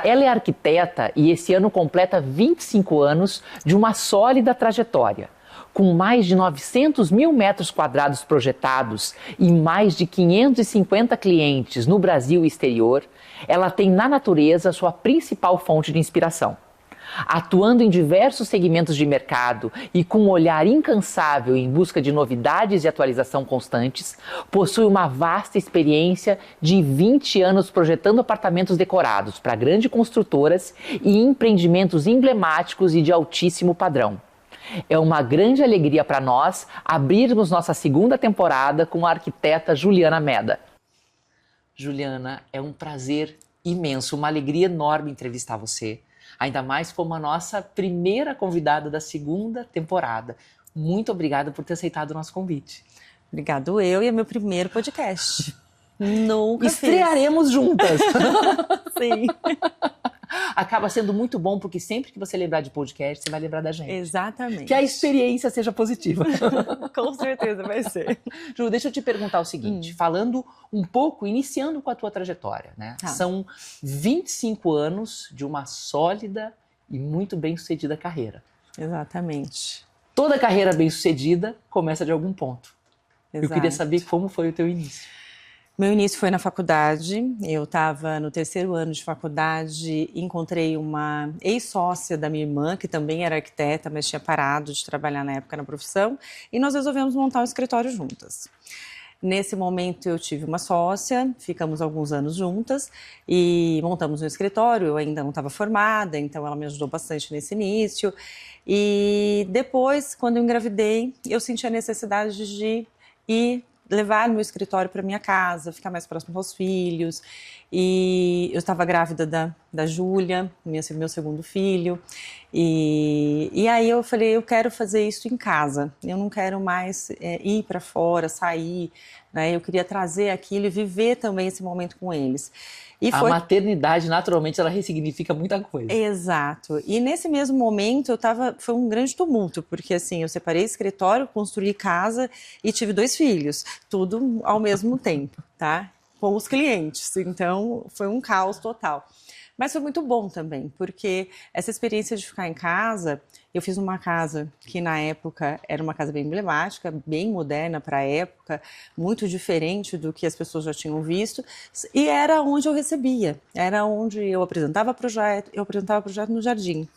Ela é arquiteta e esse ano completa 25 anos de uma sólida trajetória. Com mais de 900 mil metros quadrados projetados e mais de 550 clientes no Brasil e exterior, ela tem na natureza sua principal fonte de inspiração. Atuando em diversos segmentos de mercado e com um olhar incansável em busca de novidades e atualização constantes, possui uma vasta experiência de 20 anos projetando apartamentos decorados para grandes construtoras e empreendimentos emblemáticos e de altíssimo padrão. É uma grande alegria para nós abrirmos nossa segunda temporada com a arquiteta Juliana Meda. Juliana, é um prazer imenso, uma alegria enorme entrevistar você. Ainda mais como a nossa primeira convidada da segunda temporada. Muito obrigada por ter aceitado o nosso convite. Obrigado eu, e é meu primeiro podcast. Nunca Estrearemos juntas. Sim. Acaba sendo muito bom, porque sempre que você lembrar de podcast, você vai lembrar da gente. Exatamente. Que a experiência seja positiva. Com certeza vai ser. Ju, deixa eu te perguntar o seguinte, falando um pouco, iniciando com a tua trajetória, né? São 25 anos de uma sólida e muito bem-sucedida carreira. Exatamente. Toda carreira bem-sucedida começa de algum ponto. Exato. Eu queria saber como foi o teu início. Meu início foi na faculdade. Eu estava no terceiro ano de faculdade, encontrei uma ex-sócia da minha irmã, que também era arquiteta, mas tinha parado de trabalhar na época na profissão, e nós resolvemos montar um escritório juntas. Nesse momento eu tive uma sócia, ficamos alguns anos juntas e montamos um escritório. Eu ainda não estava formada, então ela me ajudou bastante nesse início. E depois, quando eu engravidei, eu senti a necessidade de levar meu escritório para minha casa, ficar mais próximo aos filhos. E eu estava grávida da Júlia, meu segundo filho. E aí eu falei, eu quero fazer isso em casa. Eu não quero mais ir para fora, sair, né? Eu queria trazer aquilo e viver também esse momento com eles. A maternidade, naturalmente, ela ressignifica muita coisa. Exato. E nesse mesmo momento, foi um grande tumulto, porque assim, eu separei escritório, construí casa e tive 2 filhos, tudo ao mesmo tempo, tá? Com os clientes. Então, foi um caos total. Mas foi muito bom também, porque essa experiência de ficar em casa, eu fiz uma casa que na época era uma casa bem emblemática, bem moderna para a época, muito diferente do que as pessoas já tinham visto, e era onde eu recebia, era onde eu apresentava projeto no jardim.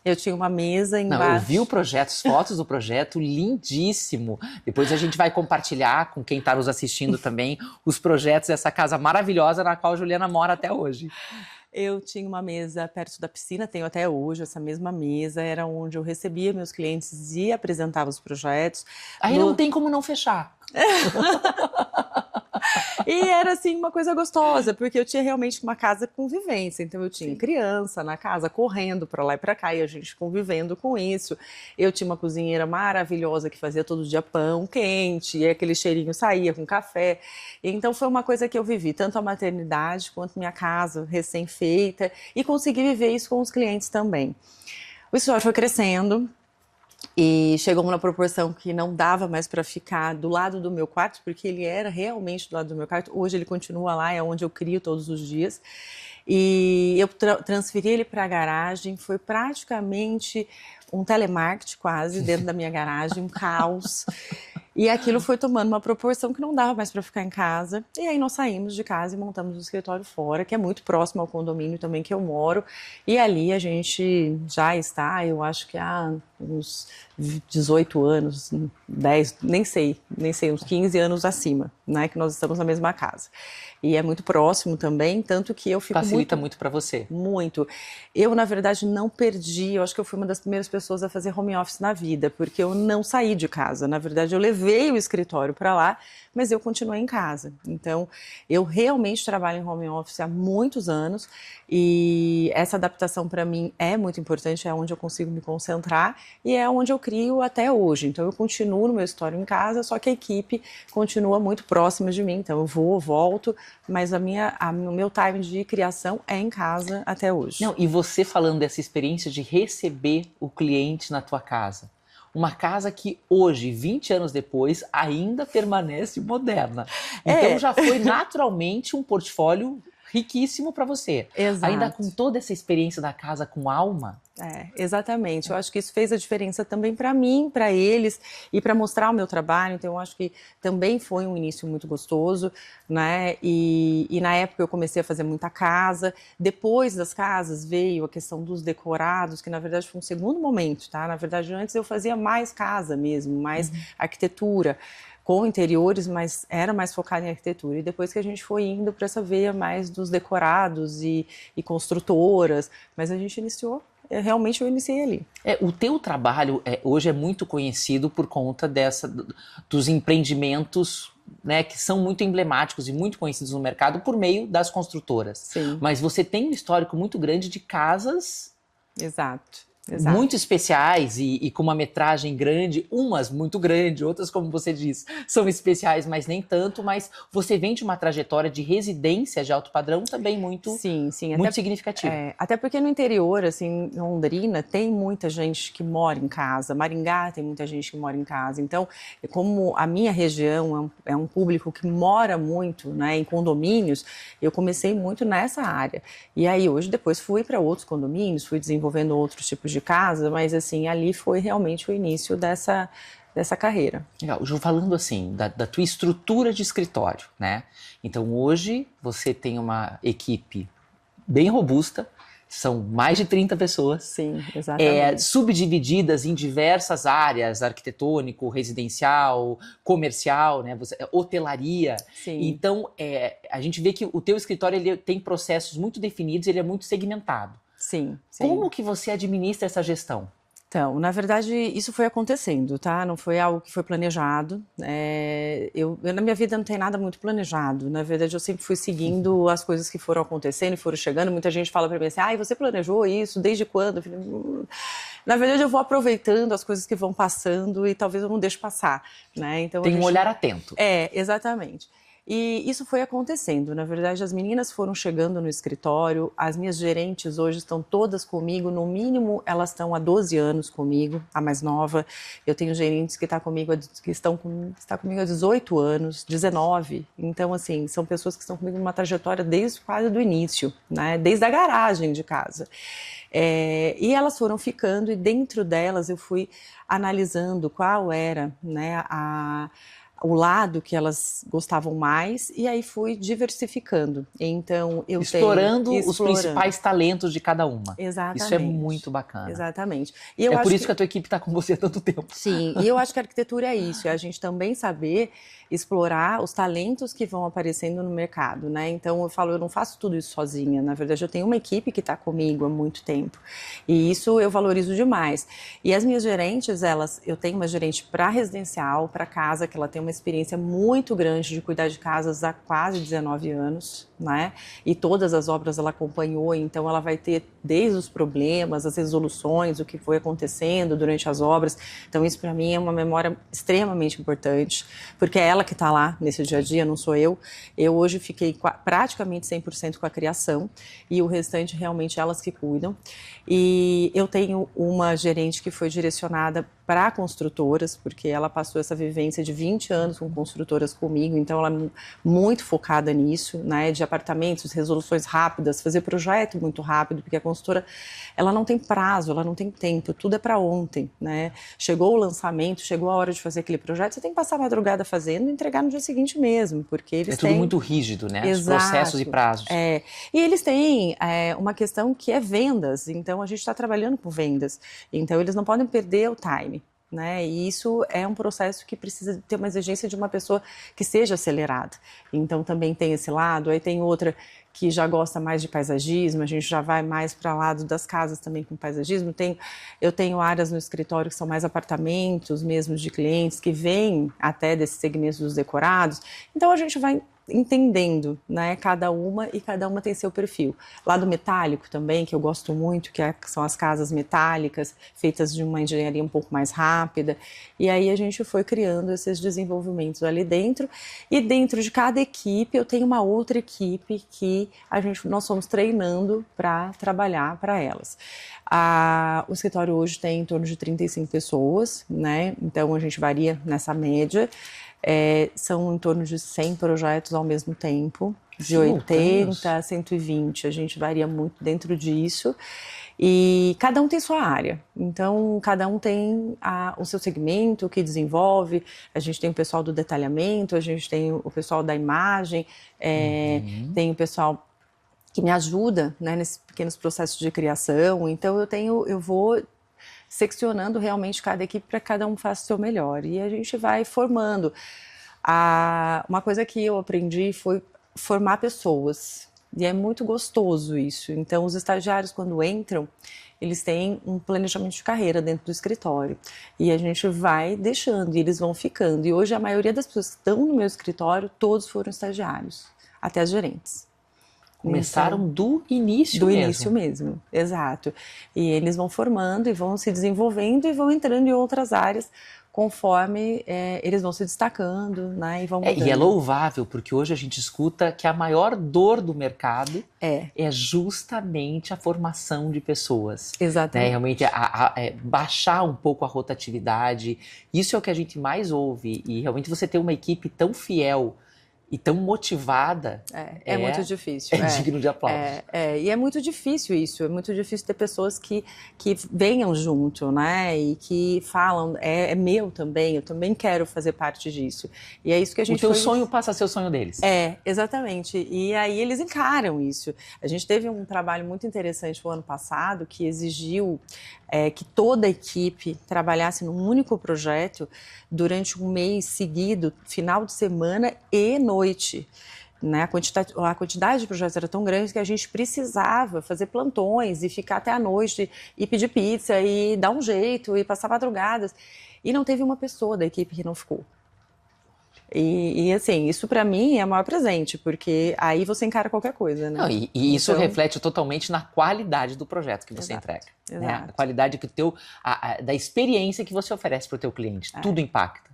Eu tinha uma mesa embaixo. Não, eu vi o projeto, as fotos do projeto, lindíssimo. Depois a gente vai compartilhar com quem está nos assistindo também os projetos dessa casa maravilhosa na qual a Juliana mora até hoje. Eu tinha uma mesa perto da piscina, tenho até hoje essa mesma mesa, era onde eu recebia meus clientes e apresentava os projetos. Aí não tem como não fechar. E era assim uma coisa gostosa, porque eu tinha realmente uma casa com vivência, então eu tinha criança na casa correndo para lá e para cá e a gente convivendo com isso. Eu tinha uma cozinheira maravilhosa que fazia todo dia pão quente e aquele cheirinho saía com café. Então foi uma coisa que eu vivi, tanto a maternidade quanto minha casa recém-feita, e consegui viver isso com os clientes também. O escritório foi crescendo. E chegou numa proporção que não dava mais para ficar do lado do meu quarto, porque ele era realmente do lado do meu quarto. Hoje ele continua lá, é onde eu crio todos os dias. E eu transferi ele para a garagem, foi praticamente um telemarketing quase dentro da minha garagem, um caos. E aquilo foi tomando uma proporção que não dava mais para ficar em casa. E aí nós saímos de casa e montamos um escritório fora, que é muito próximo ao condomínio também que eu moro. E ali a gente já está, eu acho que há uns 18 anos, 10, nem sei, uns 15 anos acima, né, que nós estamos na mesma casa. E é muito próximo também, tanto que eu fico Facilita muito para você. Muito. Eu, na verdade, não perdi, eu acho que eu fui uma das primeiras pessoas a fazer home office na vida, porque eu não saí de casa. Na verdade, eu levei o escritório para lá, mas eu continuei em casa. Então, eu realmente trabalho em home office há muitos anos e essa adaptação para mim é muito importante, é onde eu consigo me concentrar e é onde eu crio até hoje. Então, eu continuo no meu escritório em casa, só que a equipe continua muito próxima de mim. Então, eu vou, volto, mas o meu time de criação é em casa até hoje. Não, e você falando dessa experiência de receber o cliente na tua casa. Uma casa que hoje, 20 anos depois, ainda permanece moderna. Então já foi naturalmente um portfólio riquíssimo para você. Exato. Ainda com toda essa experiência da casa com alma. Exatamente. Eu acho que isso fez a diferença também para mim, para eles e para mostrar o meu trabalho. Então, eu acho que também foi um início muito gostoso, né? E na época eu comecei a fazer muita casa. Depois das casas veio a questão dos decorados, que na verdade foi um segundo momento, tá? Na verdade, antes eu fazia mais casa mesmo, mais arquitetura, com interiores, mas era mais focada em arquitetura. E depois que a gente foi indo para essa veia mais dos decorados e construtoras, mas a gente iniciou. Realmente eu iniciei ali. O teu trabalho hoje é muito conhecido por conta dos empreendimentos, né, que são muito emblemáticos e muito conhecidos no mercado por meio das construtoras. Sim. Mas você tem um histórico muito grande de casas... Exato. Muito especiais e com uma metragem grande, umas muito grande, outras, como você disse, são especiais, mas nem tanto, mas você vem de uma trajetória de residência de alto padrão também muito, sim, muito significativa. Até porque no interior, assim, em Londrina, tem muita gente que mora em casa, Maringá tem muita gente que mora em casa, então, como a minha região é um público que mora muito, né, em condomínios, eu comecei muito nessa área, e aí hoje depois fui para outros condomínios, fui desenvolvendo outros tipos de casa, mas assim, ali foi realmente o início dessa carreira. Legal. Ju, falando assim, da tua estrutura de escritório, né? Então hoje você tem uma equipe bem robusta, são mais de 30 pessoas. Sim, exatamente. Subdivididas em diversas áreas, arquitetônico, residencial, comercial, né? Hotelaria. Sim. Então, a gente vê que o teu escritório ele tem processos muito definidos, ele é muito segmentado. Sim, sim. Como que você administra essa gestão? Então, na verdade, isso foi acontecendo, tá? Não foi algo que foi planejado. Eu na minha vida não tem nada muito planejado. Na verdade, eu sempre fui seguindo as coisas que foram acontecendo e foram chegando. Muita gente fala para mim assim, você planejou isso? Desde quando? Eu falei, Na verdade, eu vou aproveitando as coisas que vão passando e talvez eu não deixe passar, né? Então, tem um olhar atento. Exatamente. E isso foi acontecendo. Na verdade, as meninas foram chegando no escritório, as minhas gerentes hoje estão todas comigo, no mínimo elas estão há 12 anos comigo, a mais nova. Eu tenho gerentes que está comigo há 18 anos, 19. Então, assim, são pessoas que estão comigo numa trajetória desde quase do início, né? Desde a garagem de casa. E elas foram ficando e dentro delas eu fui analisando qual era, né, o lado que elas gostavam mais, e aí fui diversificando. Então, explorando os principais talentos de cada uma. Exatamente. Isso é muito bacana. Exatamente. E eu acho por isso que a tua equipe está com você há tanto tempo. Sim, e eu acho que a arquitetura é isso, é a gente também saber explorar os talentos que vão aparecendo no mercado, né? Então, eu falo, eu não faço tudo isso sozinha. Na verdade, eu tenho uma equipe que está comigo há muito tempo. E isso eu valorizo demais. E as minhas gerentes, eu tenho uma gerente para residencial, para casa, que ela tem uma experiência muito grande de cuidar de casas há quase 19 anos, né? E todas as obras ela acompanhou, então ela vai ter desde os problemas, as resoluções, o que foi acontecendo durante as obras. Então isso para mim é uma memória extremamente importante, porque é ela que está lá nesse dia a dia, não sou eu. Eu hoje fiquei praticamente 100% com a criação e o restante realmente elas que cuidam. E eu tenho uma gerente que foi direcionada para construtoras, porque ela passou essa vivência de 20 anos com construtoras comigo, então ela é muito focada nisso, né, de apartamentos, resoluções rápidas, fazer projeto muito rápido, porque a construtora, ela não tem prazo, ela não tem tempo, tudo é para ontem, né, chegou o lançamento, chegou a hora de fazer aquele projeto, você tem que passar a madrugada fazendo e entregar no dia seguinte mesmo, porque eles têm... É tudo muito rígido, né, os processos e prazos. E eles têm uma questão que é vendas, então a gente está trabalhando com vendas, então eles não podem perder o time. Né? E isso é um processo que precisa ter uma exigência de uma pessoa que seja acelerada. Então também tem esse lado, aí tem outra que já gosta mais de paisagismo, a gente já vai mais para o lado das casas também com paisagismo. Eu tenho áreas no escritório que são mais apartamentos mesmo de clientes que vêm até desses segmentos dos decorados. Então a gente vai entendendo, né, cada uma tem seu perfil. Lado metálico também, que eu gosto muito, são as casas metálicas, feitas de uma engenharia um pouco mais rápida, e aí a gente foi criando esses desenvolvimentos ali dentro, e dentro de cada equipe eu tenho uma outra equipe que nós fomos treinando para trabalhar para elas. O escritório hoje tem em torno de 35 pessoas, né, então a gente varia nessa média. São em torno de 100 projetos ao mesmo tempo, de 80 a 120, a gente varia muito dentro disso. E cada um tem sua área, então cada um tem o seu segmento que desenvolve. A gente tem o pessoal do detalhamento, a gente tem o pessoal da imagem, tem o pessoal que me ajuda, né, nesses pequenos processos de criação. Então eu vou seccionando realmente cada equipe para que cada um faça o seu melhor. E a gente vai formando. Uma coisa que eu aprendi foi formar pessoas. E é muito gostoso isso. Então, os estagiários, quando entram, eles têm um planejamento de carreira dentro do escritório. E a gente vai deixando, e eles vão ficando. E hoje, a maioria das pessoas que estão no meu escritório, todos foram estagiários, até as gerentes. Começaram então, do início mesmo. Do início mesmo, exato. E eles vão formando e vão se desenvolvendo e vão entrando em outras áreas conforme eles vão se destacando, né, e vão mudando. E é louvável, porque hoje a gente escuta que a maior dor do mercado é justamente a formação de pessoas. Exatamente. Né? Realmente, baixar um pouco a rotatividade, isso é o que a gente mais ouve. E realmente você ter uma equipe tão fiel e tão motivada é muito difícil. É digno de aplauso. E é muito difícil isso, é muito difícil ter pessoas que venham junto, né? E que falam, é meu também, eu também quero fazer parte disso. E é isso que a gente O teu sonho passa a ser o sonho deles. Exatamente. E aí eles encaram isso. A gente teve um trabalho muito interessante no ano passado que exigiu que toda a equipe trabalhasse num único projeto durante um mês seguido, final de semana e noite. Né? A quantidade de projetos era tão grande que a gente precisava fazer plantões e ficar até a noite e pedir pizza e dar um jeito e passar madrugadas. E não teve uma pessoa da equipe que não ficou. E assim, isso para mim é o maior presente, porque aí você encara qualquer coisa, né? Não, e isso reflete totalmente na qualidade do projeto que você entrega. Exato. Né? A qualidade da experiência que você oferece para o teu cliente. Tudo impacta.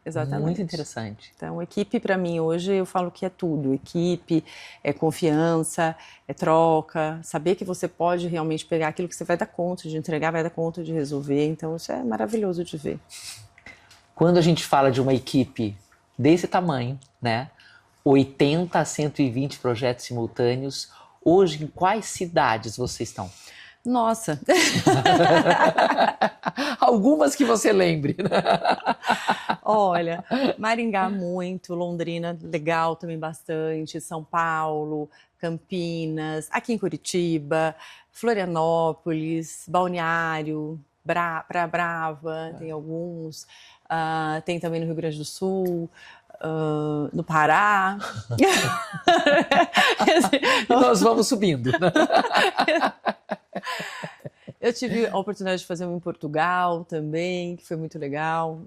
Exatamente. Muito interessante. Então, equipe para mim hoje eu falo que é tudo. Equipe, é confiança, é troca, saber que você pode realmente pegar aquilo que você vai dar conta de entregar, vai dar conta de resolver. Então, isso é maravilhoso de ver. Quando a gente fala de uma equipe desse tamanho, né? 80 a 120 projetos simultâneos. Hoje, em quais cidades vocês estão? Nossa! Algumas que você lembre. Olha, Maringá muito, Londrina legal também bastante, São Paulo, Campinas, aqui em Curitiba, Florianópolis, Balneário, Praia Brava, tem alguns. Tem também no Rio Grande do Sul, no Pará. E nós vamos subindo. Eu tive a oportunidade de fazer um em Portugal também, que foi muito legal.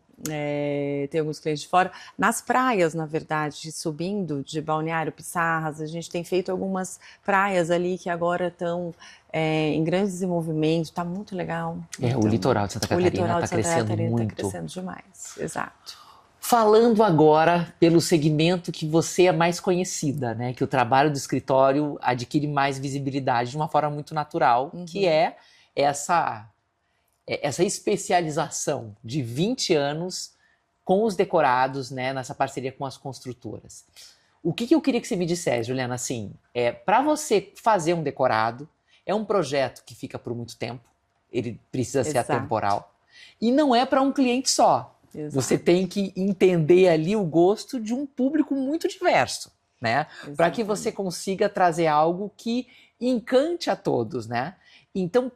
Tem alguns clientes de fora. Nas praias, na verdade, subindo de Balneário, Pissarras, a gente tem feito algumas praias ali que agora estão em grande desenvolvimento, está muito legal. O litoral de Santa Catarina está crescendo muito. Está crescendo demais, exato. Falando agora pelo segmento que você é mais conhecida, né? Que o trabalho do escritório adquire mais visibilidade de uma forma muito natural, que é essa especialização de 20 anos com os decorados, né? Nessa parceria com as construtoras. O que eu queria que você me dissesse, Juliana, assim, para você fazer um decorado, é um projeto que fica por muito tempo, ele precisa ser atemporal, e não é para um cliente só. Exato. Você tem que entender ali o gosto de um público muito diverso, né? Para que você consiga trazer algo que encante a todos, né? Então,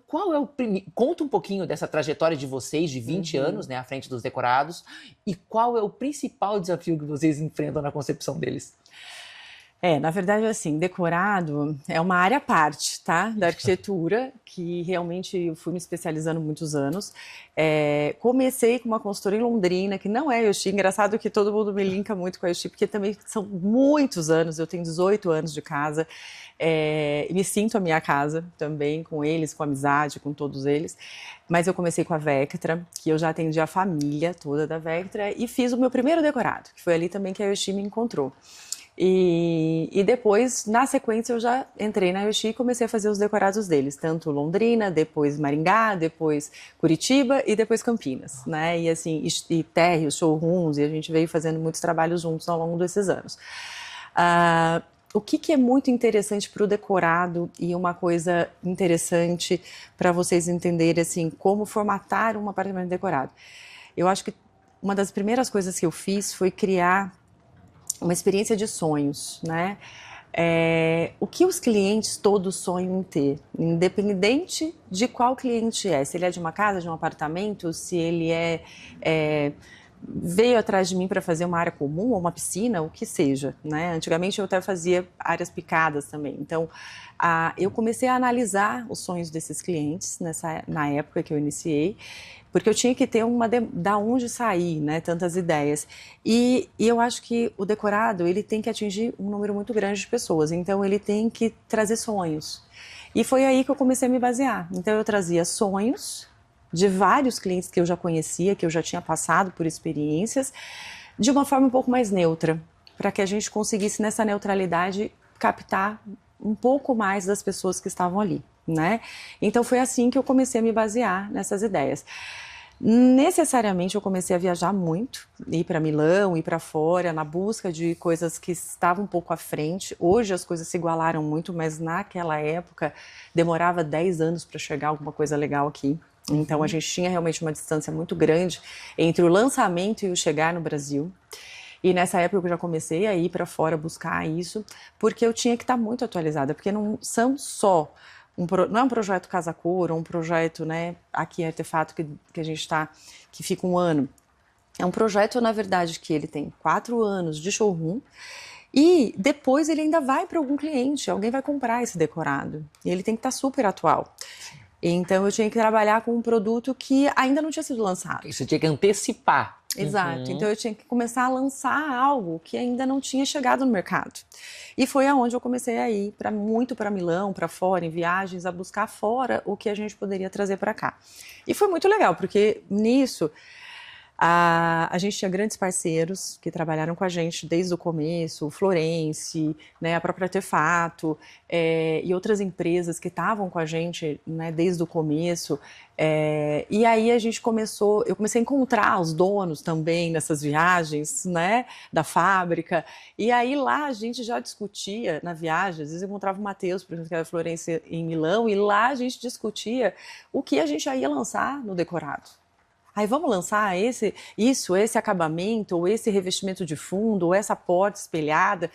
conta um pouquinho dessa trajetória de vocês, de 20 anos, né, à frente dos decorados, e qual é o principal desafio que vocês enfrentam na concepção deles? Na verdade, assim, decorado é uma área à parte, tá? Da arquitetura, que realmente eu fui me especializando muitos anos. Comecei com uma consultora em Londrina, que não é a Yoshi. Engraçado que todo mundo me linka muito com a Yoshi, porque também são muitos anos, eu tenho 18 anos de casa. Me sinto a minha casa também, com eles, com amizade, com todos eles. Mas eu comecei com a Vectra, que eu já atendi a família toda da Vectra, e fiz o meu primeiro decorado, que foi ali também que a Yoshi me encontrou. E depois, na sequência, eu já entrei na Yoshi e comecei a fazer os decorados deles, tanto Londrina, depois Maringá, depois Curitiba e depois Campinas, né? E assim, e térreos, showrooms, e a gente veio fazendo muitos trabalhos juntos ao longo desses anos. O que é muito interessante para o decorado e uma coisa interessante para vocês entenderem assim, como formatar um apartamento decorado. Eu acho que uma das primeiras coisas que eu fiz foi criar uma experiência de sonhos, né? O que os clientes todos sonham em ter, independente de qual cliente é, se ele é de uma casa, de um apartamento, se ele veio atrás de mim para fazer uma área comum ou uma piscina, o que seja, né? Antigamente eu até fazia áreas picadas também. Então, eu comecei a analisar os sonhos desses clientes na época que eu iniciei, porque eu tinha que ter da onde sair, né? Tantas ideias. E eu acho que o decorado, ele tem que atingir um número muito grande de pessoas. Então, ele tem que trazer sonhos. E foi aí que eu comecei a me basear. Então, eu trazia sonhos de vários clientes que eu já conhecia, que eu já tinha passado por experiências, de uma forma um pouco mais neutra, para que a gente conseguisse, nessa neutralidade, captar um pouco mais das pessoas que estavam ali, né? Então foi assim que eu comecei a me basear nessas ideias. Necessariamente eu comecei a viajar muito, ir para Milão, ir para fora, na busca de coisas que estavam um pouco à frente. Hoje as coisas se igualaram muito, mas naquela época demorava 10 anos para chegar alguma coisa legal aqui. Então a gente tinha realmente uma distância muito grande entre o lançamento e o chegar no Brasil. E nessa época eu já comecei a ir para fora buscar isso, porque eu tinha que estar muito atualizada, porque não são só não é um projeto Casa Cor, ou um projeto, né, aqui Artefato que a gente está, que fica um ano. É um projeto, na verdade, que ele tem 4 anos de showroom e depois ele ainda vai para algum cliente, alguém vai comprar esse decorado. E ele tem que estar super atual. Então eu tinha que trabalhar com um produto que ainda não tinha sido lançado. Você tinha que antecipar. Exato, então eu tinha que começar a lançar algo que ainda não tinha chegado no mercado. E foi aonde eu comecei a ir muito para Milão, para fora, em viagens, a buscar fora o que a gente poderia trazer para cá. E foi muito legal, porque nisso a gente tinha grandes parceiros que trabalharam com a gente desde o começo, o Florence, né, a própria Artefato, e outras empresas que estavam com a gente, né, desde o começo. E aí eu comecei a encontrar os donos também nessas viagens, né, da fábrica. E aí lá a gente já discutia na viagem, às vezes eu encontrava o Matheus, por exemplo, que era Florence em Milão, e lá a gente discutia o que a gente já ia lançar no decorado. Aí vamos lançar esse acabamento, ou esse revestimento de fundo, ou essa porta espelhada.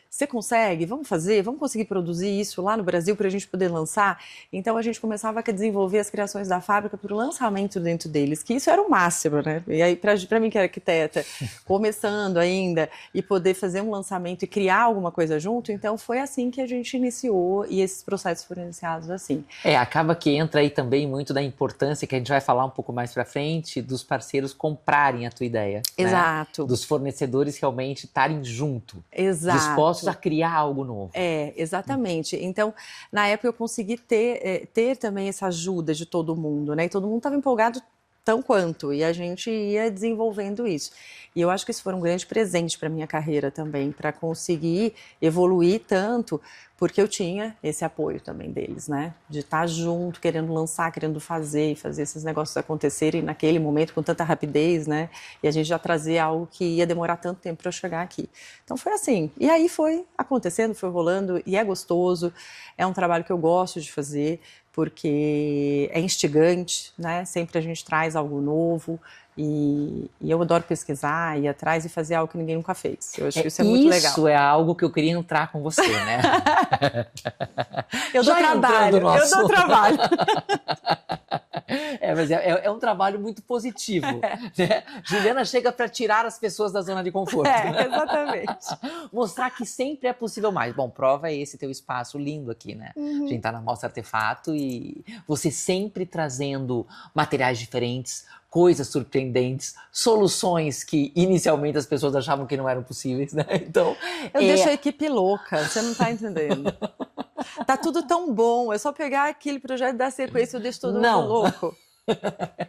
Você consegue? Vamos fazer? Vamos conseguir produzir isso lá no Brasil para a gente poder lançar? Então a gente começava a desenvolver as criações da fábrica para o lançamento dentro deles, que isso era o máximo, né? E aí para mim que era arquiteta, começando ainda, e poder fazer um lançamento e criar alguma coisa junto, então foi assim que a gente iniciou e esses processos foram iniciados assim. Acaba que entra aí também muito da importância, que a gente vai falar um pouco mais para frente, dos parceiros comprarem a tua ideia. Exato. Né? Dos fornecedores realmente estarem junto. Exato. Dispostos a criar algo novo. Exatamente. Então, na época eu consegui ter também essa ajuda de todo mundo, né? E todo mundo estava empolgado tão quanto, e a gente ia desenvolvendo isso. E eu acho que isso foi um grande presente para minha carreira também, para conseguir evoluir tanto, porque eu tinha esse apoio também deles, né? De estar junto, querendo lançar, querendo fazer esses negócios acontecerem naquele momento com tanta rapidez, né? E a gente já trazer algo que ia demorar tanto tempo para eu chegar aqui. Então foi assim. E aí foi acontecendo, foi rolando, e é gostoso, é um trabalho que eu gosto de fazer, porque é instigante, né? Sempre a gente traz algo novo e eu adoro pesquisar, ir atrás e fazer algo que ninguém nunca fez. Eu acho que isso é muito legal. Isso é algo que eu queria entrar com você, né? Eu dou trabalho. Mas é um trabalho muito positivo. Né? Juliana chega para tirar as pessoas da zona de conforto. Exatamente. Mostrar que sempre é possível mais. Bom, prova é esse teu espaço lindo aqui, né? A gente tá na Mostra Artefato e você sempre trazendo materiais diferentes, coisas surpreendentes, soluções que inicialmente as pessoas achavam que não eram possíveis, né? Então, eu deixo a equipe louca, você não tá entendendo. Tá tudo tão bom, é só pegar aquele projeto e dar sequência, eu deixo todo mundo louco.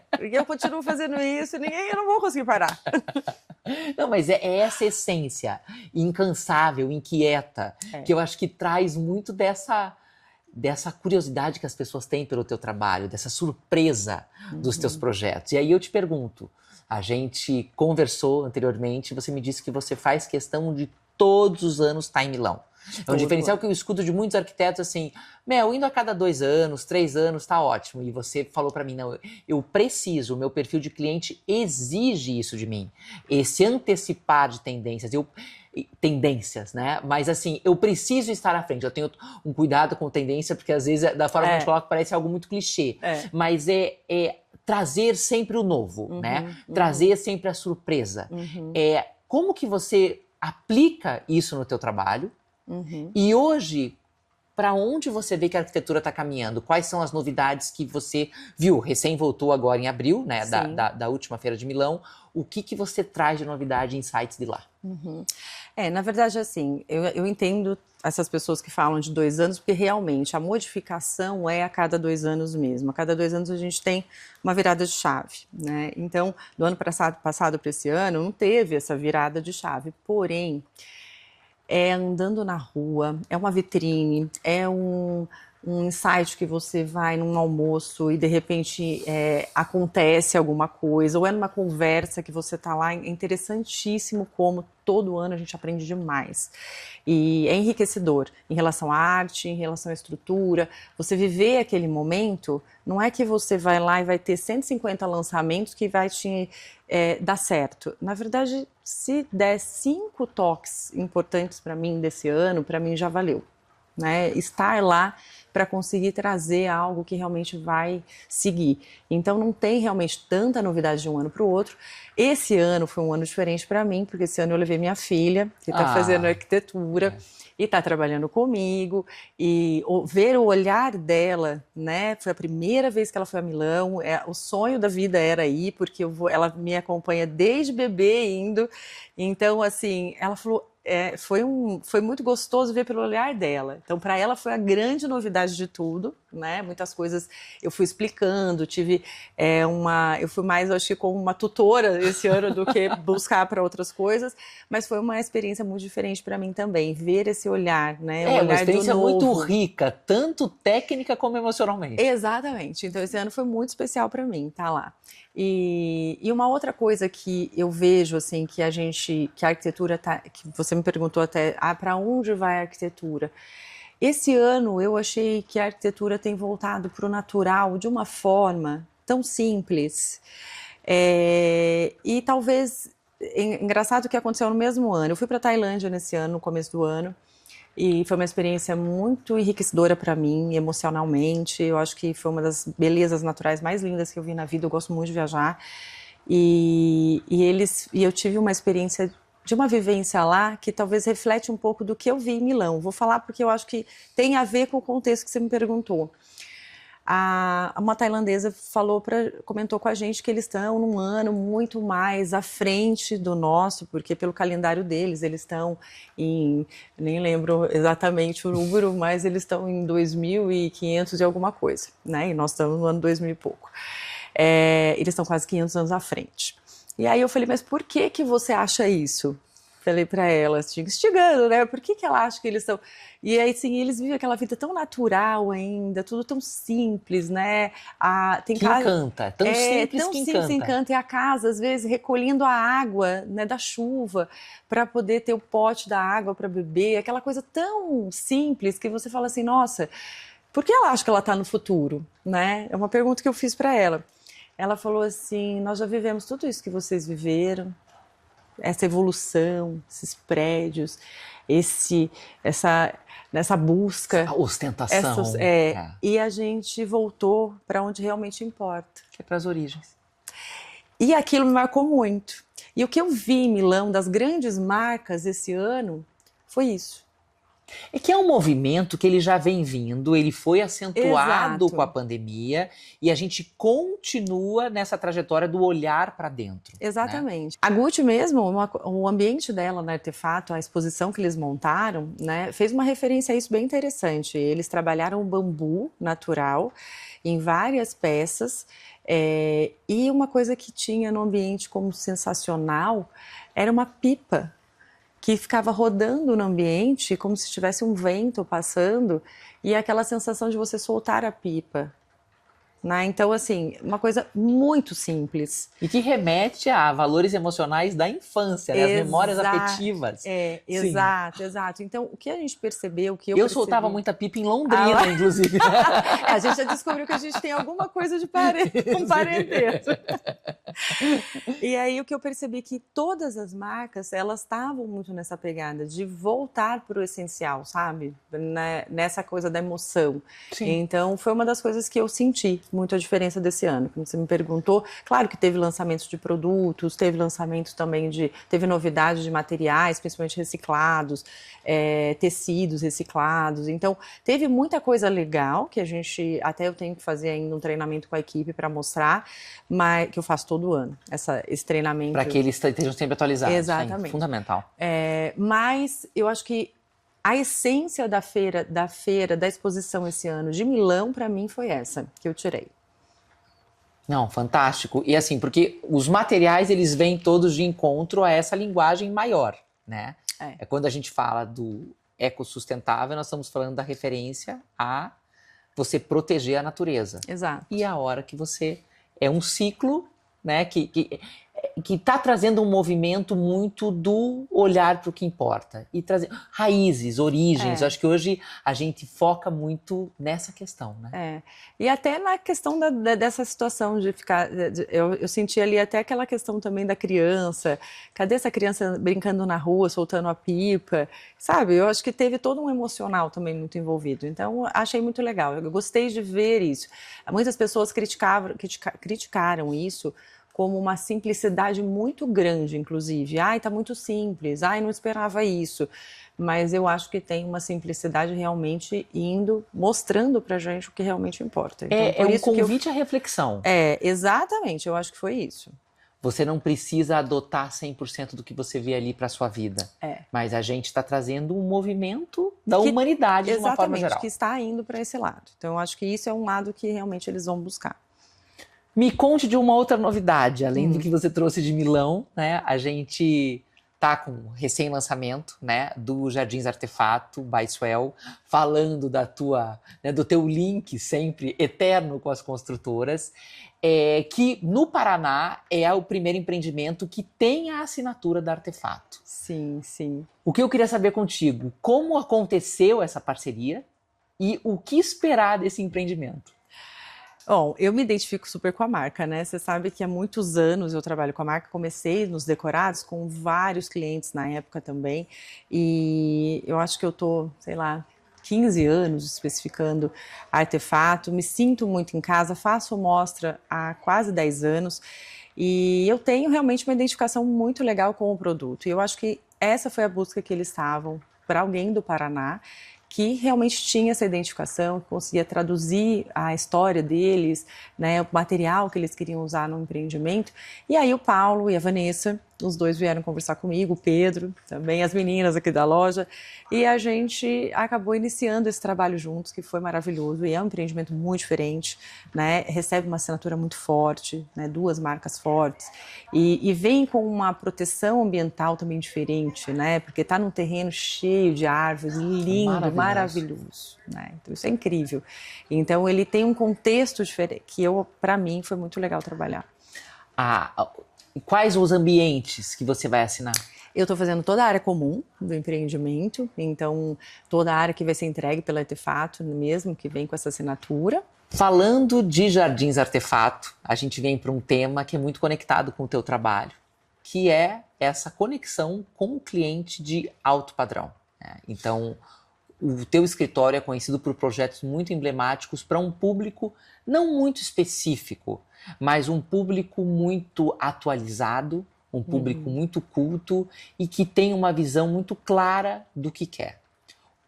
Porque eu continuo fazendo isso e eu não vou conseguir parar. Não, mas é essa essência incansável, inquieta, que eu acho que traz muito dessa curiosidade que as pessoas têm pelo teu trabalho, dessa surpresa dos teus projetos. E aí eu te pergunto, a gente conversou anteriormente, você me disse que você faz questão de todos os anos estar em Milão. É um Todo diferencial ano. que eu escuto de muitos arquitetos assim, indo a cada 2 anos, 3 anos, tá ótimo. E você falou para mim, não, eu preciso, o meu perfil de cliente exige isso de mim. Esse antecipar de tendências, né? Mas assim, eu preciso estar à frente. Eu tenho um cuidado com tendência, porque às vezes da forma que a gente coloca parece algo muito clichê. Mas é trazer sempre o novo, né? Trazer sempre a surpresa. Como que você aplica isso no teu trabalho? E hoje, para onde você vê que a arquitetura está caminhando? Quais são as novidades que você viu? Recém voltou agora em abril, né, da última Feira de Milão. O que você traz de novidade, insights de lá? Na verdade, assim, eu entendo essas pessoas que falam de 2 anos, porque realmente a modificação é a cada 2 anos mesmo. A cada 2 anos a gente tem uma virada de chave, né? Então, do ano passado para esse ano, não teve essa virada de chave. Porém, andando na rua, é uma vitrine, é um insight que você vai num almoço e de repente acontece alguma coisa, ou é numa conversa que você tá lá. É interessantíssimo como todo ano a gente aprende demais. E é enriquecedor em relação à arte, em relação à estrutura. Você viver aquele momento, não é que você vai lá e vai ter 150 lançamentos que vai te dar certo. Na verdade, se der 5 toques importantes para mim desse ano, para mim já valeu, né? Estar lá para conseguir trazer algo que realmente vai seguir. Então não tem realmente tanta novidade de um ano para o outro. Esse ano foi um ano diferente para mim, porque esse ano eu levei minha filha, que está fazendo arquitetura e está trabalhando comigo, e ver o olhar dela, né? Foi a primeira vez que ela foi a Milão, o sonho da vida era ir, porque ela me acompanha desde bebê indo. Então, assim, ela falou, foi muito gostoso ver pelo olhar dela. Então, para ela foi a grande novidade de tudo, né? Muitas coisas eu fui explicando, eu fui mais, acho que, como uma tutora esse ano do que buscar para outras coisas, mas foi uma experiência muito diferente para mim também, ver esse olhar, né? Uma experiência muito rica, tanto técnica como emocionalmente. Exatamente. Então, esse ano foi muito especial para mim, tá lá. E uma outra coisa que eu vejo, assim, que a arquitetura que você me perguntou até, para onde vai a arquitetura? Esse ano eu achei que a arquitetura tem voltado para o natural de uma forma tão simples. E talvez, engraçado que aconteceu no mesmo ano. Eu fui para a Tailândia nesse ano, no começo do ano, e foi uma experiência muito enriquecedora para mim, emocionalmente. Eu acho que foi uma das belezas naturais mais lindas que eu vi na vida. Eu gosto muito de viajar. E eu tive uma experiência de uma vivência lá que talvez reflete um pouco do que eu vi em Milão. Vou falar porque eu acho que tem a ver com o contexto que você me perguntou. Uma tailandesa comentou com a gente que eles estão num ano muito mais à frente do nosso, porque pelo calendário deles, eles estão nem lembro exatamente o número, mas eles estão em 2.500 e alguma coisa, né? E nós estamos no ano 2000 e pouco. Eles estão quase 500 anos à frente. E aí eu falei, mas por que você acha isso? Falei para ela, assim, instigando, né? Por que ela acha que eles estão... E aí, assim, eles vivem aquela vida tão natural ainda, tudo tão simples, né? Encanta, tão simples que encanta. E a casa, às vezes, recolhendo a água, né, da chuva, para poder ter o pote da água para beber, aquela coisa tão simples que você fala assim, nossa, por que ela acha que ela está no futuro, né? É uma pergunta que eu fiz para ela. Ela falou assim, nós já vivemos tudo isso que vocês viveram, essa evolução, esses prédios, nessa busca, a ostentação, e a gente voltou para onde realmente importa, que é para as origens. E aquilo me marcou muito. E o que eu vi em Milão das grandes marcas esse ano foi isso. É que é um movimento que ele já vem vindo, ele foi acentuado com a pandemia e a gente continua nessa trajetória do olhar para dentro. Exatamente. Né? A Gucci mesmo, o ambiente dela no Artefato, a exposição que eles montaram, né, fez uma referência a isso bem interessante. Eles trabalharam o bambu natural em várias peças e uma coisa que tinha no ambiente como sensacional era uma pipa que ficava rodando no ambiente como se tivesse um vento passando e aquela sensação de você soltar a pipa. né? Então, assim, uma coisa muito simples. E que remete a valores emocionais da infância, né? As memórias afetivas. Sim. Exato. Então, o que a gente percebeu, eu soltava muita pipa em Londrina, inclusive. A gente já descobriu que a gente tem alguma coisa de um parentesco. E aí, o que eu percebi que todas as marcas, elas estavam muito nessa pegada de voltar para o essencial, sabe? Nessa coisa da emoção. Sim. Então, foi uma das coisas que eu senti muito a diferença desse ano. Quando você me perguntou, claro que teve lançamentos de produtos, teve lançamentos também teve novidades de materiais, principalmente reciclados, tecidos reciclados. Então, teve muita coisa legal que até eu tenho que fazer ainda um treinamento com a equipe para mostrar, mas que eu faço todo ano, esse treinamento. Para que eles estejam sempre atualizados. Exatamente. É fundamental. Mas eu acho que a essência da exposição esse ano de Milão, para mim, foi essa que eu tirei. Não, fantástico. E assim, porque os materiais, eles vêm todos de encontro a essa linguagem maior, né? É quando a gente fala do ecossustentável, nós estamos falando da referência a você proteger a natureza. Exato. E a hora que você... É um ciclo, né, que está trazendo um movimento muito do olhar para o que importa. E trazer raízes, origens. Eu acho que hoje a gente foca muito nessa questão, né? E até na questão dessa situação de ficar... Eu senti ali até aquela questão também da criança. Cadê essa criança brincando na rua, soltando a pipa? Sabe? Eu acho que teve todo um emocional também muito envolvido. Então, achei muito legal. Eu gostei de ver isso. Muitas pessoas criticaram isso como uma simplicidade muito grande, inclusive. Ai, tá muito simples. Ai, não esperava isso. Mas eu acho que tem uma simplicidade realmente mostrando pra gente o que realmente importa. Então, é um convite à reflexão. Exatamente. Eu acho que foi isso. Você não precisa adotar 100% do que você vê ali para sua vida. Mas a gente está trazendo um movimento da humanidade de uma forma geral. Exatamente, que está indo para esse lado. Então, eu acho que isso é um lado que realmente eles vão buscar. Me conte de uma outra novidade, além do que você trouxe de Milão, né? A gente tá com recém-lançamento, né, do Jardins Artefato by Swell, falando do teu link sempre eterno com as construtoras, que no Paraná é o primeiro empreendimento que tem a assinatura da Artefato. Sim, sim. O que eu queria saber contigo, como aconteceu essa parceria e o que esperar desse empreendimento? Bom, eu me identifico super com a marca, né? Você sabe que há muitos anos eu trabalho com a marca, comecei nos decorados com vários clientes na época também, e eu acho que eu tô, sei lá, 15 anos especificando Artefato, me sinto muito em casa, faço mostra há quase 10 anos, e eu tenho realmente uma identificação muito legal com o produto, e eu acho que essa foi a busca que eles estavam para alguém do Paraná, que realmente tinha essa identificação, que conseguia traduzir a história deles, né, o material que eles queriam usar no empreendimento. E aí o Paulo e a Vanessa, os dois vieram conversar comigo, o Pedro, também as meninas aqui da loja, e a gente acabou iniciando esse trabalho juntos, que foi maravilhoso, e é um empreendimento muito diferente, né, recebe uma assinatura muito forte, né, 2 marcas fortes, e vem com uma proteção ambiental também diferente, né, porque está num terreno cheio de árvores, lindo, maravilhoso, né, então isso é incrível. Então ele tem um contexto diferente, que para mim foi muito legal trabalhar. Quais os ambientes que você vai assinar? Eu estou fazendo toda a área comum do empreendimento, então toda a área que vai ser entregue pela Artefato mesmo, que vem com essa assinatura. Falando de Jardins Artefato, a gente vem para um tema que é muito conectado com o teu trabalho, que é essa conexão com o cliente de alto padrão. Então, o teu escritório é conhecido por projetos muito emblemáticos para um público não muito específico, mas um público muito atualizado, um público muito culto e que tem uma visão muito clara do que quer.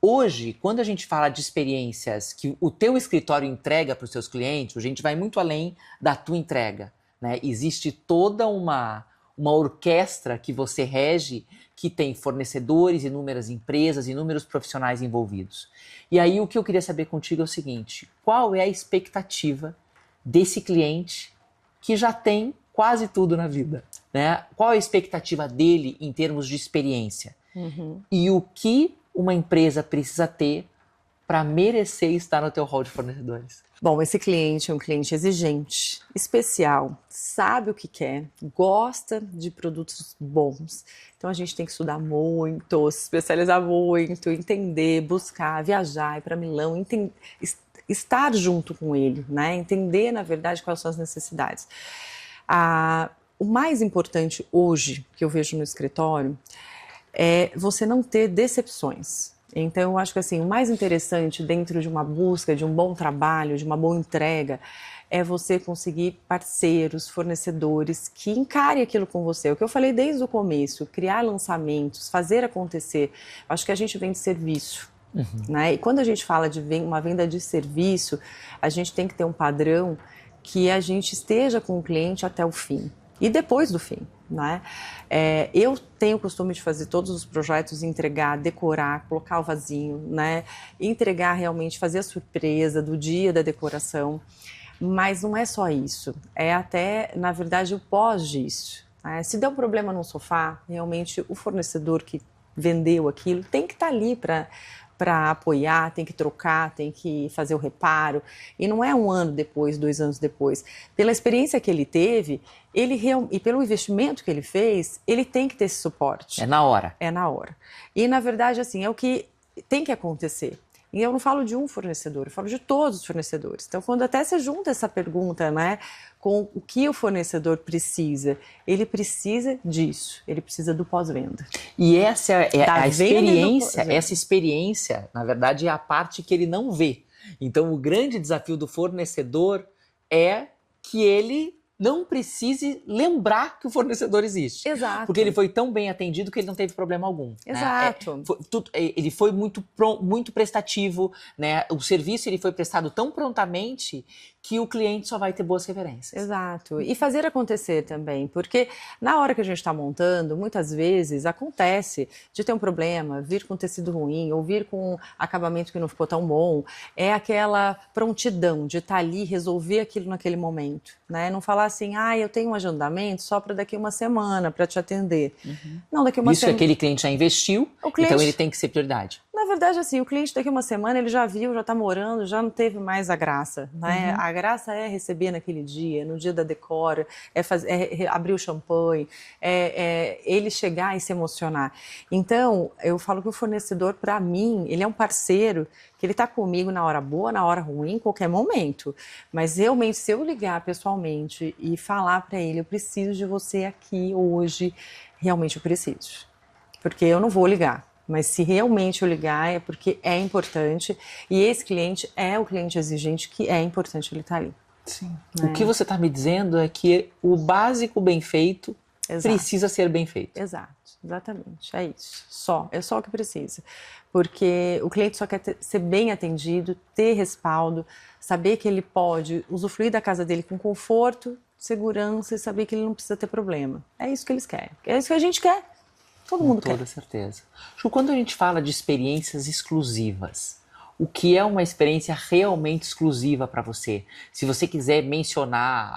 Hoje, quando a gente fala de experiências que o teu escritório entrega para os seus clientes, a gente vai muito além da tua entrega, né? Existe toda uma orquestra que você rege, que tem fornecedores, inúmeras empresas, inúmeros profissionais envolvidos. E aí o que eu queria saber contigo é o seguinte: qual é a expectativa desse cliente que já tem quase tudo na vida, né? Qual é a expectativa dele em termos de experiência? E o que uma empresa precisa ter para merecer estar no teu hall de fornecedores? Bom, esse cliente é um cliente exigente, especial, sabe o que quer, gosta de produtos bons. Então a gente tem que estudar muito, se especializar muito, entender, buscar, viajar, ir para Milão, estar junto com ele, né? Entender, na verdade, quais são as necessidades. O mais importante hoje que eu vejo no escritório é você não ter decepções. Então, eu acho que assim, o mais interessante dentro de uma busca, de um bom trabalho, de uma boa entrega, é você conseguir parceiros, fornecedores que encarem aquilo com você. O que eu falei desde o começo, criar lançamentos, fazer acontecer. Acho que a gente vende serviço. Né? E quando a gente fala de uma venda de serviço, a gente tem que ter um padrão que a gente esteja com o cliente até o fim. E depois do fim, né? Eu tenho o costume de fazer todos os projetos, entregar, decorar, colocar o vasinho, né? Entregar realmente, fazer a surpresa do dia da decoração. Mas não é só isso, é até, na verdade, o pós disso. Né? Se der um problema no sofá, realmente o fornecedor que vendeu aquilo tem que estar ali para apoiar, tem que trocar, tem que fazer o reparo. E não é 1 ano depois, 2 anos depois. Pela experiência que ele teve, e pelo investimento que ele fez, ele tem que ter esse suporte. É na hora. É na hora. E, na verdade, assim, é o que tem que acontecer. E eu não falo de um fornecedor, eu falo de todos os fornecedores. Então, quando até você junta essa pergunta, né, com o que o fornecedor precisa, ele precisa disso, ele precisa do pós-venda. E essa é a experiência, essa experiência, na verdade, é a parte que ele não vê. Então, o grande desafio do fornecedor é que ele não precise lembrar que o fornecedor existe. Exato. Porque ele foi tão bem atendido que ele não teve problema algum. Exato. Né? Ele foi muito prestativo, né? O serviço ele foi prestado tão prontamente que o cliente só vai ter boas referências. Exato. E fazer acontecer também, porque na hora que a gente está montando, muitas vezes acontece de ter um problema, vir com tecido ruim, ou vir com acabamento que não ficou tão bom. É aquela prontidão de estar ali, resolver aquilo naquele momento. Né? Não falar assim, eu tenho um agendamento só para daqui 1 semana para te atender. Não, daqui 1 semana. Isso que aquele cliente já investiu, então ele tem que ser prioridade. Na verdade, assim, o cliente daqui 1 semana, ele já viu, já está morando, já não teve mais a graça, né? A graça é receber naquele dia, no dia da decora, é abrir o champanhe, é ele chegar e se emocionar. Então, eu falo que o fornecedor, para mim, ele é um parceiro que ele está comigo na hora boa, na hora ruim, em qualquer momento. Mas realmente, se eu ligar pessoalmente e falar para ele, eu preciso de você aqui hoje, realmente eu preciso. Porque eu não vou ligar. Mas se realmente eu ligar é porque é importante e esse cliente é o cliente exigente que é importante ele estar ali. Sim. O que você está me dizendo é que o básico bem feito precisa ser bem feito. Exato, exatamente, é isso. É só o que precisa. Porque o cliente só quer ser bem atendido, ter respaldo, saber que ele pode usufruir da casa dele com conforto, segurança e saber que ele não precisa ter problema. É isso que eles querem, é isso que a gente quer. Todo mundo quer. Com toda certeza. Ju, quando a gente fala de experiências exclusivas, o que é uma experiência realmente exclusiva para você? Se você quiser mencionar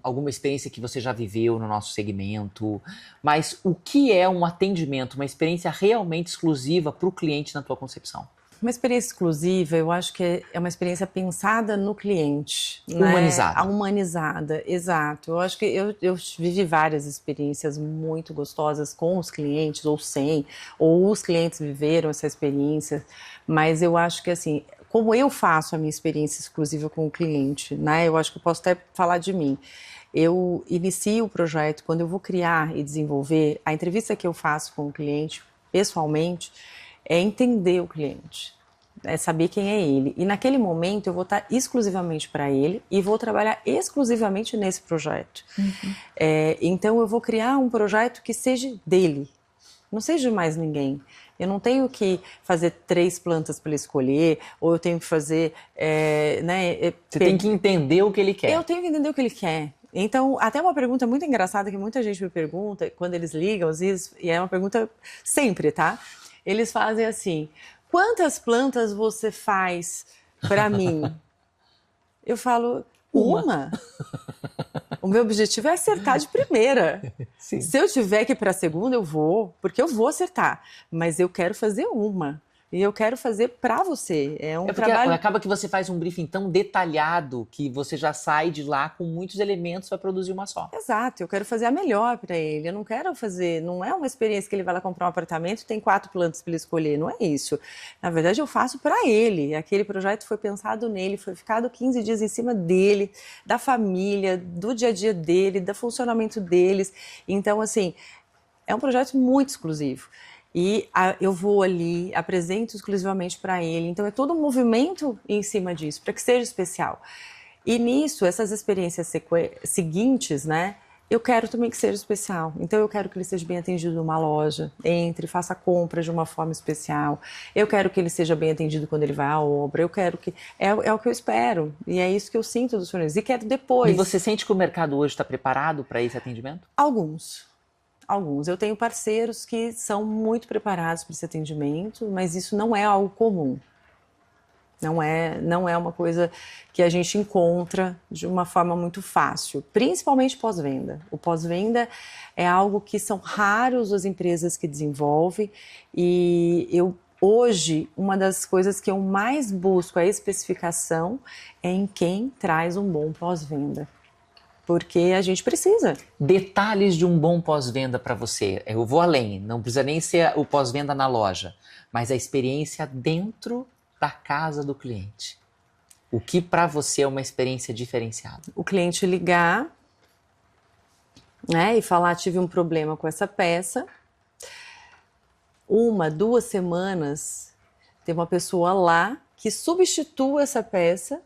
alguma experiência que você já viveu no nosso segmento, mas o que é um atendimento, uma experiência realmente exclusiva para o cliente na tua concepção? Uma experiência exclusiva, eu acho que é uma experiência pensada no cliente. Humanizada. Né? Humanizada, exato. Eu acho que eu vivi várias experiências muito gostosas com os clientes, ou sem, ou os clientes viveram essa experiência, mas eu acho que assim, como eu faço a minha experiência exclusiva com o cliente, né? Eu acho que eu posso até falar de mim. Eu inicio o projeto, quando eu vou criar e desenvolver, a entrevista que eu faço com o cliente, pessoalmente, é entender o cliente, é saber quem é ele. E naquele momento eu vou estar exclusivamente para ele e vou trabalhar exclusivamente nesse projeto. Então eu vou criar um projeto que seja dele, não seja de mais ninguém. Eu não tenho que fazer 3 plantas para ele escolher, ou eu tenho que fazer... Você tem que entender o que ele quer. Eu tenho que entender o que ele quer. Então, até uma pergunta muito engraçada que muita gente me pergunta quando eles ligam, às vezes, e é uma pergunta sempre, tá? Eles fazem assim, quantas plantas você faz para mim? Eu falo, uma. O meu objetivo é acertar de primeira. Sim. Se eu tiver que ir para a segunda, eu vou, porque eu vou acertar. Mas eu quero fazer uma. E eu quero fazer para você. É um porque trabalho... acaba que você faz um briefing tão detalhado que você já sai de lá com muitos elementos para produzir uma só. Exato, eu quero fazer a melhor para ele. Eu não quero fazer, não é uma experiência que ele vai lá comprar um apartamento e tem 4 plantas para ele escolher, não é isso. Na verdade, eu faço para ele. Aquele projeto foi pensado nele, foi ficado 15 dias em cima dele, da família, do dia a dia dele, do funcionamento deles. Então, assim, é um projeto muito exclusivo. E eu vou ali, apresento exclusivamente para ele. Então, é todo um movimento em cima disso, para que seja especial. E nisso, essas experiências seguintes, né? Eu quero também que seja especial. Então, eu quero que ele seja bem atendido numa loja, entre, faça compras de uma forma especial. Eu quero que ele seja bem atendido quando ele vai à obra. Eu quero que... É o que eu espero. E é isso que eu sinto dos funcionários. E quero depois... E você sente que o mercado hoje está preparado para esse atendimento? Alguns. Eu tenho parceiros que são muito preparados para esse atendimento, mas isso não é algo comum. Não é uma coisa que a gente encontra de uma forma muito fácil, principalmente pós-venda. O pós-venda é algo que são raros as empresas que desenvolvem e hoje, uma das coisas que eu mais busco a especificação é em quem traz um bom pós-venda. Porque a gente precisa. Detalhes de um bom pós-venda para você. Eu vou além, não precisa nem ser o pós-venda na loja, mas a experiência dentro da casa do cliente. O que para você é uma experiência diferenciada? O cliente ligar, né, e falar, tive um problema com essa peça. 1, 2 semanas, tem uma pessoa lá que substitua essa peça,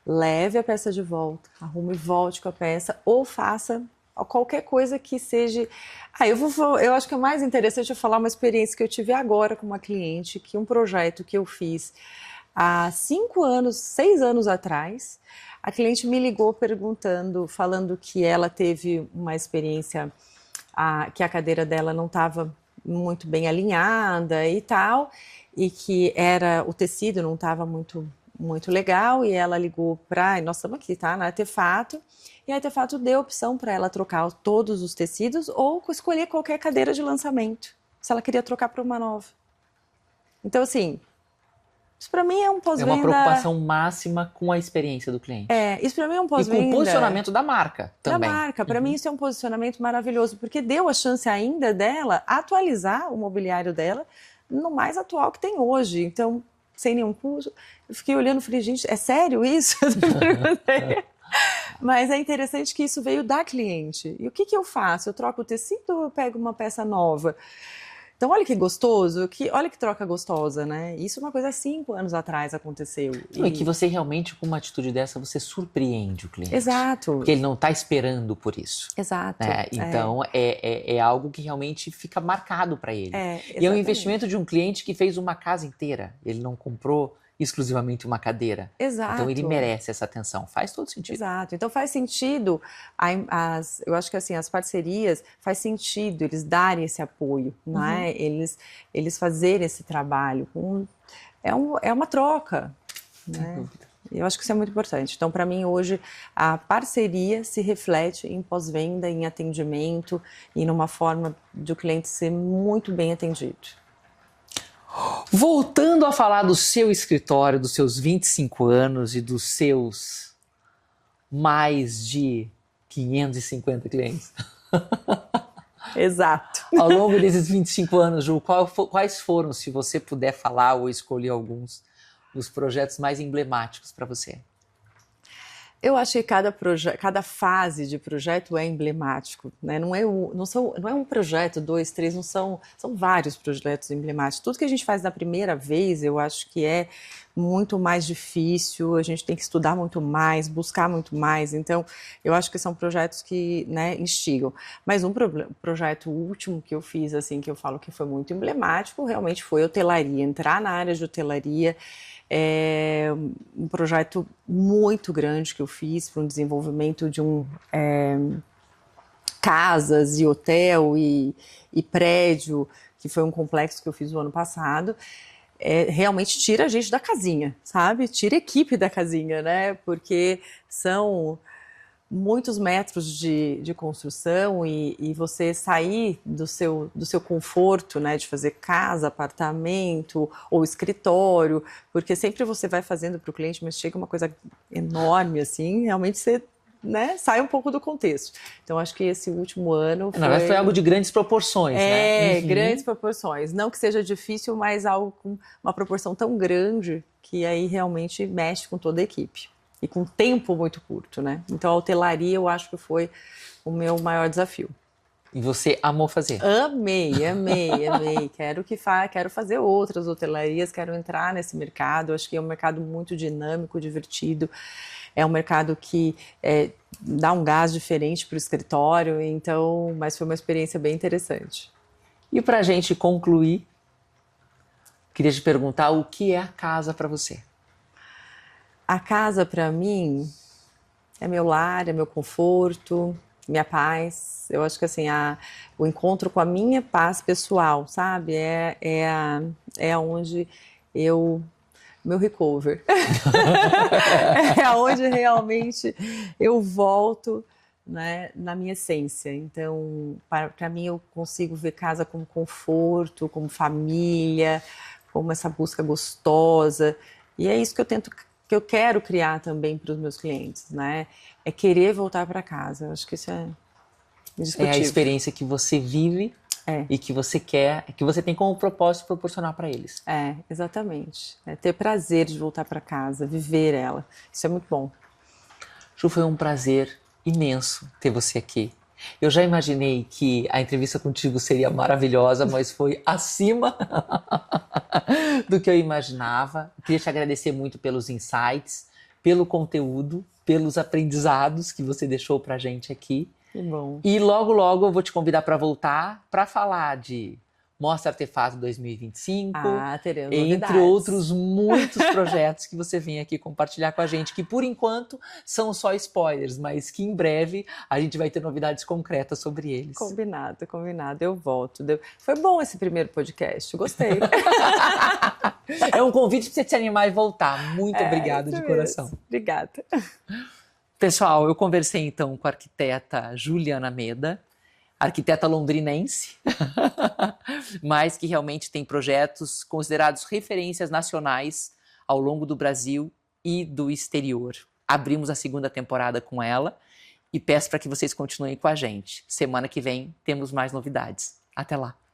leve a peça de volta, arrume e volte com a peça, ou faça qualquer coisa que seja... eu acho que é mais interessante eu falar uma experiência que eu tive agora com uma cliente, que um projeto que eu fiz há 6 anos atrás, a cliente me ligou falando que ela teve uma experiência, que a cadeira dela não estava muito bem alinhada e tal, e que o tecido não estava muito legal, e ela ligou nós estamos aqui, tá, na Artefato, e a Artefato deu a opção para ela trocar todos os tecidos ou escolher qualquer cadeira de lançamento, se ela queria trocar para uma nova. Então, assim, isso para mim é um pós-venda... É uma preocupação máxima com a experiência do cliente. Isso para mim é um pós-venda... E com o posicionamento da marca também. Da marca, para mim isso é um posicionamento maravilhoso, porque deu a chance ainda dela atualizar o mobiliário dela no mais atual que tem hoje, então... sem nenhum custo. Eu fiquei olhando e falei, gente, é sério isso? Mas é interessante que isso veio da cliente. E o que eu faço? Eu troco o tecido ou eu pego uma peça nova? Então, olha que gostoso, olha que troca gostosa, né? Isso é uma coisa há 5 anos atrás aconteceu. E que você realmente, com uma atitude dessa, você surpreende o cliente. Exato. Porque ele não está esperando por isso. Exato. Né? Então, é algo que realmente fica marcado para ele. E é um investimento de um cliente que fez uma casa inteira. Ele não comprou exclusivamente uma cadeira. Exato. Então, ele merece essa atenção. Faz todo sentido. Exato. Então, faz sentido, eu acho que assim, as parcerias, faz sentido eles darem esse apoio, né? Eles fazerem esse trabalho. É uma troca, né? Eu acho que isso é muito importante. Então, para mim, hoje, a parceria se reflete em pós-venda, em atendimento e numa forma de o cliente ser muito bem atendido. Voltando a falar do seu escritório, dos seus 25 anos e dos seus mais de 550 clientes. Exato. Ao longo desses 25 anos, Ju, quais foram, se você puder falar ou escolher alguns, os projetos mais emblemáticos para você? Eu achei que cada fase de projeto é emblemático, né? Não é um projeto, 2, 3, são vários projetos emblemáticos. Tudo que a gente faz na primeira vez, eu acho que é muito mais difícil, a gente tem que estudar muito mais, buscar muito mais. Então, eu acho que são projetos que, né, instigam. Mas um projeto último que eu fiz, assim, que eu falo que foi muito emblemático, realmente foi hotelaria, entrar na área de hotelaria. É um projeto muito grande que eu fiz para um desenvolvimento de casas e hotel e prédio, que foi um complexo que eu fiz o ano passado. Realmente tira a gente da casinha, sabe? Tira a equipe da casinha, né? Porque são muitos metros de construção e você sair do seu conforto, né, de fazer casa, apartamento ou escritório, porque sempre você vai fazendo para o cliente, mas chega uma coisa enorme assim, realmente você, né, sai um pouco do contexto. Então, acho que esse último ano Na verdade, foi algo de grandes proporções, né? Grandes proporções. Não que seja difícil, mas algo com uma proporção tão grande que aí realmente mexe com toda a equipe. E com tempo muito curto, né? Então, a hotelaria, eu acho que foi o meu maior desafio. E você amou fazer? Amei. Quero fazer outras hotelarias, quero entrar nesse mercado. Acho que é um mercado muito dinâmico, divertido. É um mercado que dá um gás diferente para o escritório, então, mas foi uma experiência bem interessante. E para a gente concluir, queria te perguntar o que é a casa para você? A casa, para mim, é meu lar, é meu conforto, minha paz. Eu acho que assim, o encontro com a minha paz pessoal, sabe? É onde meu recover. É onde realmente eu volto, né, na minha essência. Então, para mim, eu consigo ver casa como conforto, como família, como essa busca gostosa. E é isso que eu quero criar também para os meus clientes, né? É querer voltar para casa. Eu acho que isso é indiscutível. É a experiência que você vive e que você quer, que você tem como propósito proporcionar para eles. Exatamente. É ter prazer de voltar para casa, viver ela. Isso é muito bom. Ju, foi um prazer imenso ter você aqui. Eu já imaginei que a entrevista contigo seria maravilhosa, mas foi acima do que eu imaginava. Queria te agradecer muito pelos insights, pelo conteúdo, pelos aprendizados que você deixou pra gente aqui. Que bom. E logo, logo eu vou te convidar para voltar para falar de Mostra Artefato 2025, teremos entre novidades. outros muitos projetos que você vem aqui compartilhar com a gente, que por enquanto são só spoilers, mas que em breve a gente vai ter novidades concretas sobre eles. Combinado. Eu volto. Foi bom esse primeiro podcast, gostei. É um convite para você se animar e voltar. Muito obrigado de coração. Obrigada. Pessoal, eu conversei então com a arquiteta Juliana Meda, arquiteta londrinense, mas que realmente tem projetos considerados referências nacionais ao longo do Brasil e do exterior. Abrimos a segunda temporada com ela e peço para que vocês continuem com a gente. Semana que vem temos mais novidades. Até lá!